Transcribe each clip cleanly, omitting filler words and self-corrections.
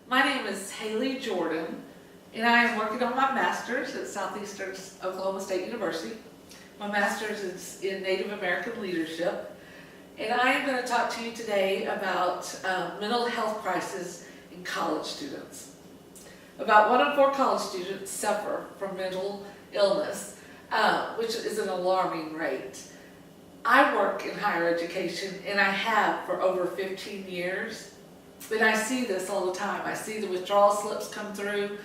My name is Haley Jordan, and I am working on my master's at Southeastern Oklahoma State University. My master's is in Native American leadership, and I am going to talk to you today about mental health crisis in college students. About 1 in 4 college students suffer from mental illness, which is an alarming rate. I work in higher education, and I have for over 15 years. But I see this all the time. I see the withdrawal slips come through.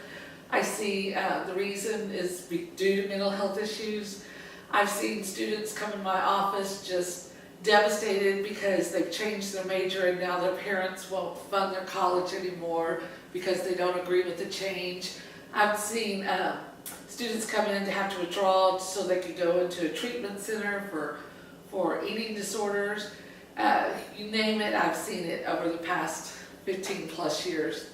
I see the reason is due to mental health issues. I've seen students come in my office just devastated because they've changed their major and now their parents won't fund their college anymore because they don't agree with the change. I've seen students come in to have to withdraw so they could go into a treatment center for eating disorders. You name it, I've seen it over the past 15 plus years.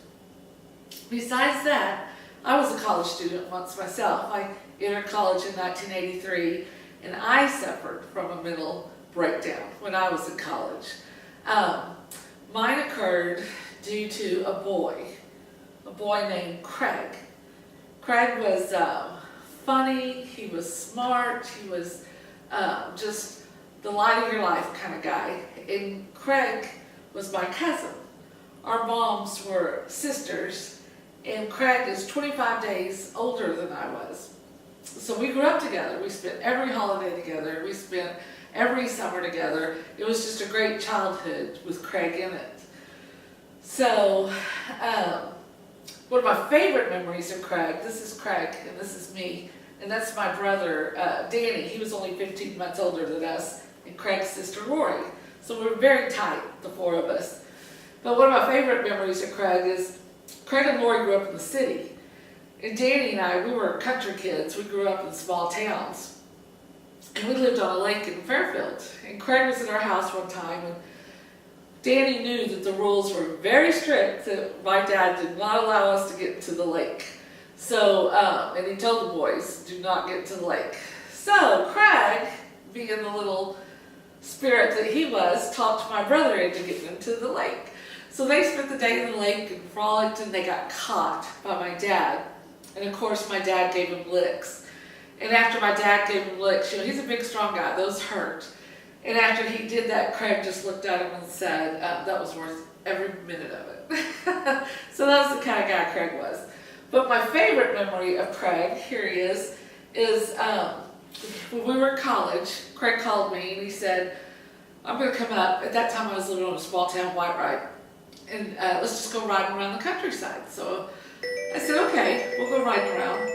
Besides that, I was a college student once myself. I entered college in 1983, and I suffered from a mental breakdown when I was in college. Mine occurred due to a boy named Craig. Craig was funny, he was smart, he was just the light of your life kind of guy. And Craig was my cousin. Our moms were sisters, and Craig is 25 days older than I was. So we grew up together. We spent every holiday together. We spent every summer together. It was just a great childhood with Craig in it. So one of my favorite memories of Craig, this is Craig and this is me, and that's my brother Danny. He was only 15 months older than us, and Craig's sister Lori. So we were very tight, the four of us. But one of my favorite memories of Craig is Craig and Lori grew up in the city. And Danny and I, we were country kids. We grew up in small towns. And we lived on a lake in Fairfield. And Craig was at our house one time, and Danny knew that the rules were very strict, that my dad did not allow us to get into the lake. So, and he told the boys, do not get into the lake. So Craig, being the little spirit that he was, talked my brother into getting into the lake. So they spent the day in the lake and frolicked, and they got caught by my dad. And of course my dad gave him licks. And after my dad gave him licks, you know, he's a big strong guy, those hurt. And after he did that, Craig just looked at him and said, that was worth every minute of it. So that was the kind of guy Craig was. But my favorite memory of Craig, here he is when we were in college, Craig called me and he said, I'm going to come up. At that time I was living in a small town, Whitewright. And let's just go riding around the countryside. So I said, okay, we'll go riding around.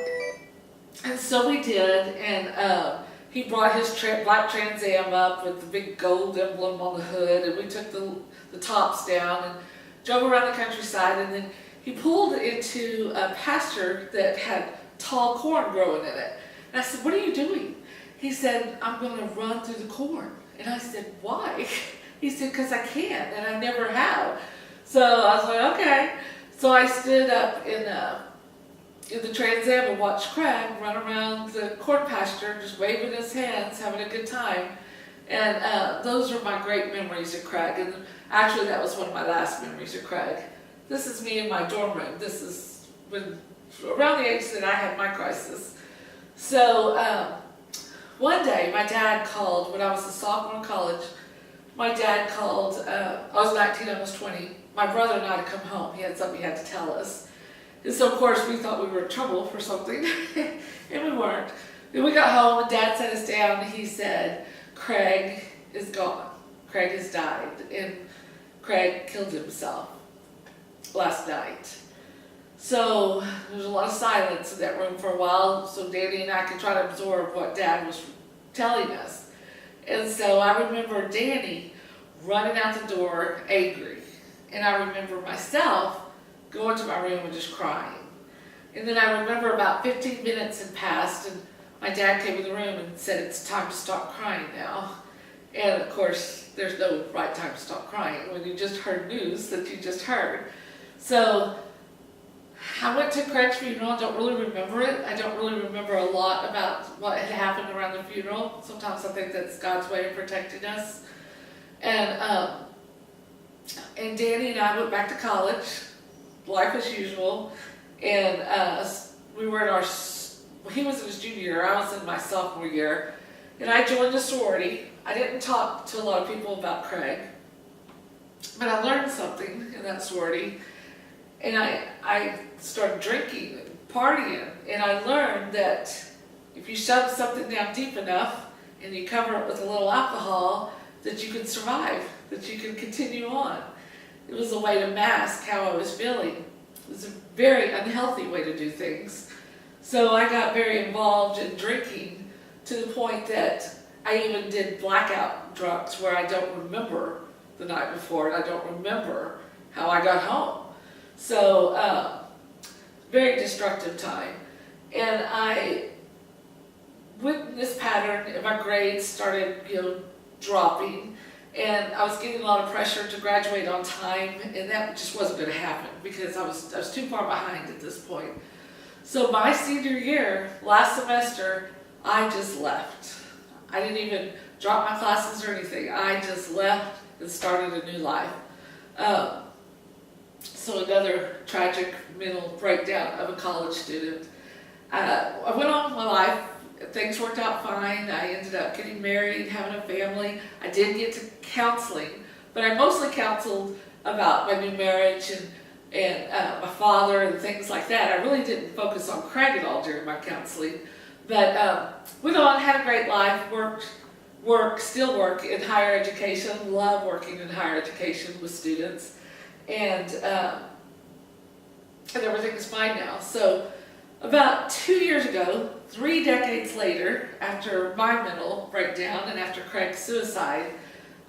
And so we did, and he brought his black Trans Am up with the big gold emblem on the hood, and we took the tops down and drove around the countryside, and then he pulled into a pasture that had tall corn growing in it. And I said, what are you doing? He said, I'm going to run through the corn. And I said, why? He said, because I can, and I never have. So I was like, okay. So I stood up in the Trans Am and watched Craig run around the corn pasture, just waving his hands, having a good time. And those are my great memories of Craig. And actually, that was one of my last memories of Craig. This is me in my dorm room. This is around the age that I had my crisis. So one day, my dad called when I was a sophomore in college. My dad called, I was 19, I was 20. My brother and I had come home. He had something he had to tell us. And so, of course, we thought we were in trouble for something, and we weren't. Then we got home, and Dad sat us down, and he said, Craig is gone. Craig has died, and Craig killed himself last night. So there was a lot of silence in that room for a while, so Danny and I could try to absorb what Dad was telling us. And so I remember Danny running out the door angry. And I remember myself going to my room and just crying. And then I remember about 15 minutes had passed, and my dad came in the room and said, it's time to stop crying now. And of course, there's no right time to stop crying when you just heard news that you just heard. So I went to Craig's funeral. I don't really remember it. I don't really remember a lot about what had happened around the funeral. Sometimes I think that's God's way of protecting us. And Danny and I went back to college life as usual, and we were in he was in his junior year, I was in my sophomore year, and I joined a sorority. I didn't talk to a lot of people about Craig, but I learned something in that sorority, and I started drinking and partying, and I learned that if you shove something down deep enough and you cover it with a little alcohol, that you can survive, that you can continue on. It was a way to mask how I was feeling. It was a very unhealthy way to do things. So I got very involved in drinking to the point that I even did blackout drunks where I don't remember the night before and I don't remember how I got home. So very destructive time. And I witnessed this pattern, and my grades started, dropping, and I was getting a lot of pressure to graduate on time, and that just wasn't going to happen because I was too far behind at this point. So my senior year, last semester, I just left. I didn't even drop my classes or anything. I just left and started a new life. So another tragic mental breakdown of a college student. I went on with my life. Things worked out fine. I ended up getting married, having a family. I did get to counseling, but I mostly counseled about my new marriage and my father and things like that. I really didn't focus on Craig at all during my counseling. But went on, had a great life, still work in higher education, love working in higher education with students, and everything is fine now. So about 2 years ago, 3 decades later, after my mental breakdown and after Craig's suicide,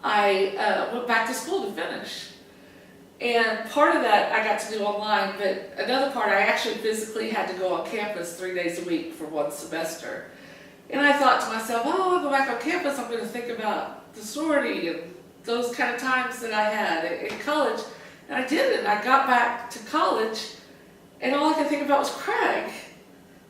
I went back to school to finish. And part of that I got to do online, but another part I actually physically had to go on campus 3 days a week for one semester. And I thought to myself, oh, I'll go back on campus, I'm going to think about the sorority and those kind of times that I had in college. And I didn't. I got back to college, and all I could think about was Craig.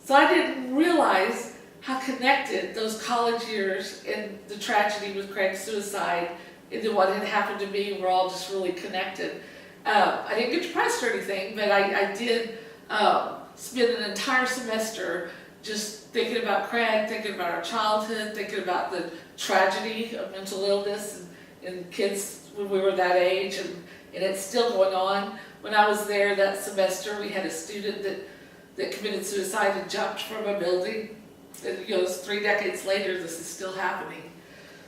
So I didn't realize how connected those college years and the tragedy with Craig's suicide into what had happened to me were all just really connected. I didn't get depressed or anything, but I did spend an entire semester just thinking about Craig, thinking about our childhood, thinking about the tragedy of mental illness in kids when we were that age, and it's still going on. When I was there that semester, we had a student that committed suicide and jumped from a building. And, it's 3 decades later, this is still happening.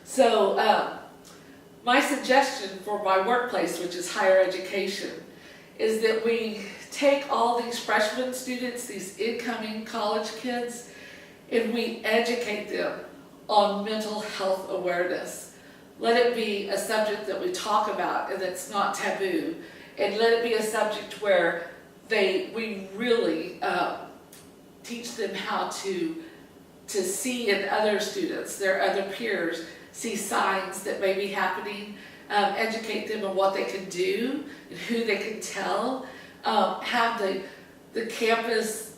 So my suggestion for my workplace, which is higher education, is that we take all these freshman students, these incoming college kids, and we educate them on mental health awareness. Let it be a subject that we talk about and that's not taboo, and let it be a subject where we really teach them how to see in other students, their other peers, see signs that may be happening, educate them on what they can do and who they can tell, have the campus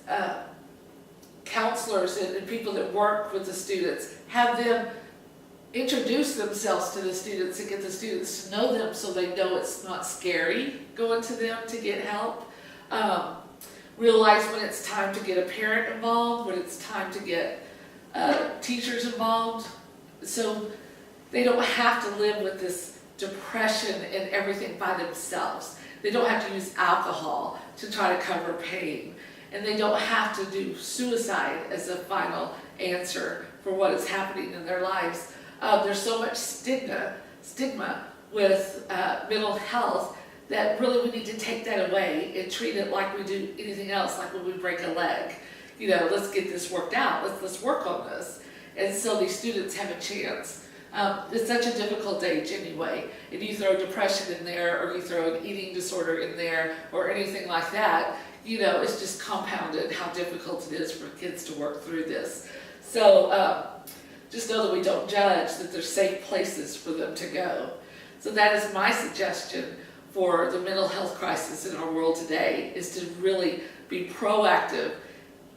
counselors and people that work with the students, have them introduce themselves to the students and get the students to know them so they know it's not scary going to them to get help. Realize when it's time to get a parent involved, when it's time to get teachers involved, so they don't have to live with this depression and everything by themselves. They don't have to use alcohol to try to cover pain, and they don't have to do suicide as a final answer for what is happening in their lives. There's so much stigma with mental health that really we need to take that away and treat it like we do anything else, like when we break a leg. Let's get this worked out. Let's work on this. And so these students have a chance. It's such a difficult age anyway. And you throw depression in there, or you throw an eating disorder in there, or anything like that, it's just compounded how difficult it is for kids to work through this. So just know that we don't judge, that there's safe places for them to go. So that is my suggestion for the mental health crisis in our world today, is to really be proactive,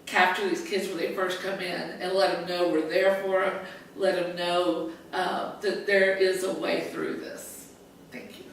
capture these kids when they first come in, and let them know we're there for them, let them know that there is a way through this. Thank you.